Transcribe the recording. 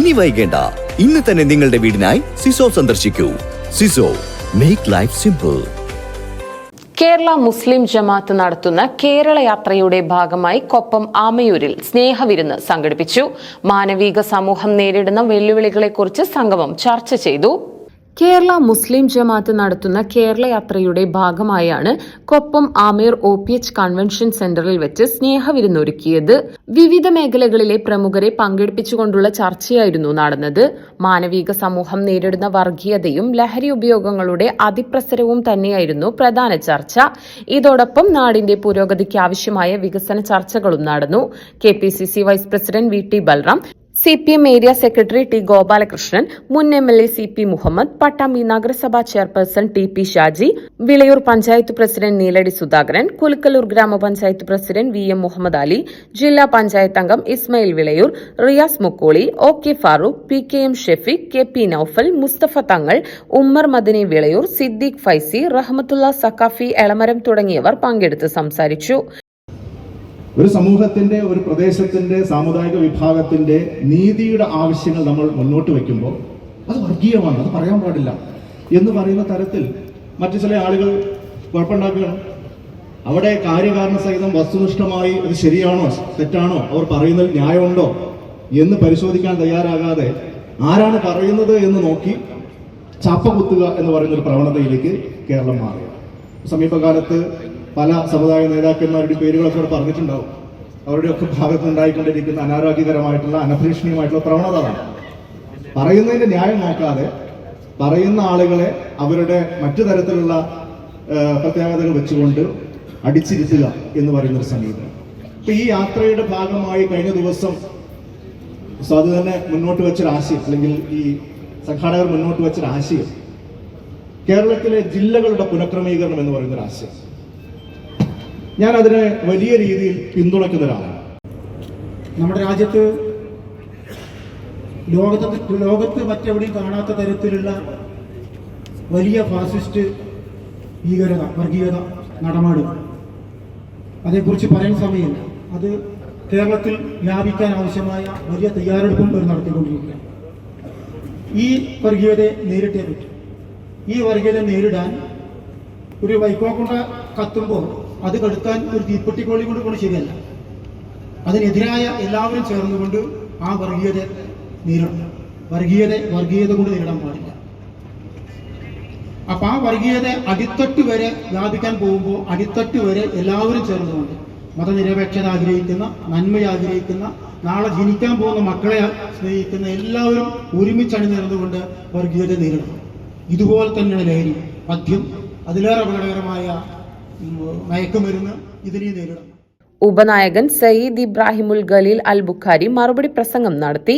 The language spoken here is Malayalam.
ഇനി വൈകേണ്ട, ഇന്ന് തന്നെ നിങ്ങളുടെ വീടിനായി സിസോ സന്ദർശിക്കൂ. സിസോ, മേക്ക് ലൈഫ് സിമ്പിൾ. കേരള മുസ്ലിം ജമാഅത്ത് നടത്തുന്ന കേരള യാത്രയുടെ ഭാഗമായി കൊപ്പം ആമയൂരിൽ സ്നേഹവിരുന്ന് സംഘടിപ്പിച്ചു. മാനവിക സമൂഹം നേരിടുന്ന വെല്ലുവിളികളെക്കുറിച്ച് സംഗമം ചർച്ച ചെയ്തു. കേരള മുസ്ലിം ജമാഅത്ത് നടത്തുന്ന കേരള യാത്രയുടെ ഭാഗമായാണ് കൊപ്പം ആമയൂർ OPH കൺവെൻഷൻ സെന്ററിൽ വെച്ച് സ്നേഹവിരുന്നൊരുക്കിയത്. വിവിധ മേഖലകളിലെ പ്രമുഖരെ പങ്കെടുപ്പിച്ചുകൊണ്ടുള്ള ചർച്ചയായിരുന്നു നടന്നത്. മാനവിക സമൂഹം നേരിടുന്ന വർഗീയതയും ലഹരി ഉപയോഗങ്ങളുടെ അതിപ്രസരവും തന്നെയായിരുന്നു പ്രധാന ചർച്ച. ഇതോടൊപ്പം നാടിന്റെ പുരോഗതിക്ക് ആവശ്യമായ വികസന ചർച്ചകളും നടന്നു. KPCC vice president VT Balram, CPM area secretary T Gopalakrishnan, മുൻ MLA CP മുഹമ്മദ്, പട്ടാമ്പി നഗരസഭാ chairperson TP Shaji, Vilayur panchayat president Neeladi Sudhakaran, Kulukkallur grama panchayat president VM Muhammad Ali, ജില്ലാ പഞ്ചായത്ത് അംഗം Ismail Vilayur, Riyas Mukkoli, OK Farooq, PKM Shefeeq, KP Noufal, Mustafa തങ്ങൾ, ഉമ്മർ മദനി വിളയൂർ, സിദ്ദീഖ് ഫൈസി, റഹ്മത്തുള്ള സക്കാഫി എളമരം തുടങ്ങിയവർ പങ്കെടുത്ത് സംസാരിച്ചു. ഒരു സമൂഹത്തിന്റെ, ഒരു പ്രദേശത്തിന്റെ, സാമുദായിക വിഭാഗത്തിന്റെ നീതിയുടെ ആവശ്യങ്ങൾ നമ്മൾ മുന്നോട്ട് വയ്ക്കുമ്പോൾ അത് വർഗീയമാണ്, അത് പറയാൻ പാടില്ല എന്ന് പറയുന്ന തരത്തിൽ മറ്റു ചില ആളുകൾ കുഴപ്പമുണ്ടാക്കുകയാണ്. അവിടെ കാര്യകാരണ സഹിതം വസ്തുനിഷ്ഠമായി അത് ശരിയാണോ തെറ്റാണോ, അവർ പറയുന്നതിൽ ന്യായമുണ്ടോ എന്ന് പരിശോധിക്കാൻ തയ്യാറാകാതെ ആരാണ് പറയുന്നത് എന്ന് നോക്കി ചാപ്പ കുത്തുക എന്ന് പറയുന്ന ഒരു പ്രവണതയിലേക്ക് കേരളം മാറി. സമീപകാലത്ത് പല സമുദായ നേതാക്കന്മാരുടെ പേരുകളൊക്കെ അവിടെ പറഞ്ഞിട്ടുണ്ടാവും. അവരുടെയൊക്കെ ഭാഗത്തുണ്ടായിക്കൊണ്ടിരിക്കുന്ന അനാരോഗ്യകരമായിട്ടുള്ള, അനഭീഷണീയമായിട്ടുള്ള പ്രവണത അതാണ്. പറയുന്നതിന്റെ ന്യായം നോക്കാതെ പറയുന്ന ആളുകളെ അവരുടെ മറ്റു തരത്തിലുള്ള പ്രത്യേകതകൾ വെച്ചുകൊണ്ട് അടിച്ചിരുത്തുക എന്ന് പറയുന്നൊരു സമീപനം. അപ്പൊ ഈ യാത്രയുടെ ഭാഗമായി കഴിഞ്ഞ ദിവസം അത് തന്നെ മുന്നോട്ട് വെച്ചൊരു ആശയം, അല്ലെങ്കിൽ ഈ സംഘാടകർ മുന്നോട്ട് വെച്ചൊരു ആശയം, കേരളത്തിലെ ജില്ലകളുടെ പുനഃക്രമീകരണം എന്ന് പറയുന്നൊരു ആശയം. ഞാൻ അതിനെ വലിയ രീതിയിൽ പിന്തുണയ്ക്കുന്ന ഒരാളാണ്. നമ്മുടെ രാജ്യത്ത് ലോകത്ത് മറ്റെവിടെയും കാണാത്ത തരത്തിലുള്ള വലിയ ഫാസിസ്റ്റ് ഭീകരത, വർഗീയത നടമാടും. അതേക്കുറിച്ച് പറയാൻ സമയമില്ല. അത് കേരളത്തിൽ വ്യാപിക്കാൻ ആവശ്യമായ വലിയ തയ്യാറെടുപ്പും അവർ നടത്തിക്കൊണ്ടിരിക്കുകയാണ്. ഈ വർഗീയതയെ നേരിട്ടേ പറ്റും. ഈ വർഗീയത നേരിടാൻ ഒരു വൈക്കോക്കുണ്ട കത്തുമ്പോൾ അത് കെടുക്കാൻ ഒരു തീപ്പെട്ടിക്കോളി കൊണ്ട് ശരിയല്ല. അതിനെതിരായ എല്ലാവരും ചേർന്നുകൊണ്ട് ആ വർഗീയത നേരിടണം. വർഗീയത കൊണ്ട് നേരിടാൻ പാടില്ല. അപ്പൊ ആ വർഗീയത അടിത്തട്ട് വരെ വ്യാപിക്കാൻ പോകുമ്പോൾ അടിത്തട്ട് വരെ എല്ലാവരും ചേർന്നുകൊണ്ട് മതനിരപേക്ഷത ആഗ്രഹിക്കുന്ന, നന്മയെ ആഗ്രഹിക്കുന്ന, നാളെ ജനിക്കാൻ പോകുന്ന മക്കളെ സ്നേഹിക്കുന്ന എല്ലാവരും ഒരുമിച്ച് അണിനിരന്നുകൊണ്ട് വർഗീയത നേരിടണം. ഇതുപോലെ തന്നെയാണ് ലഹരി, മദ്യം, അതിലേറെ അപകടകരമായ മയക്കുമരുന്ന്, ഇതിനെ നേരിടണം. ഉപനായകൻ സയ്യിദ് ഇബ്രാഹിമുൽ ഖലീൽ അൽ ബുഖാരി മറുപടി പ്രസംഗം നടത്തി.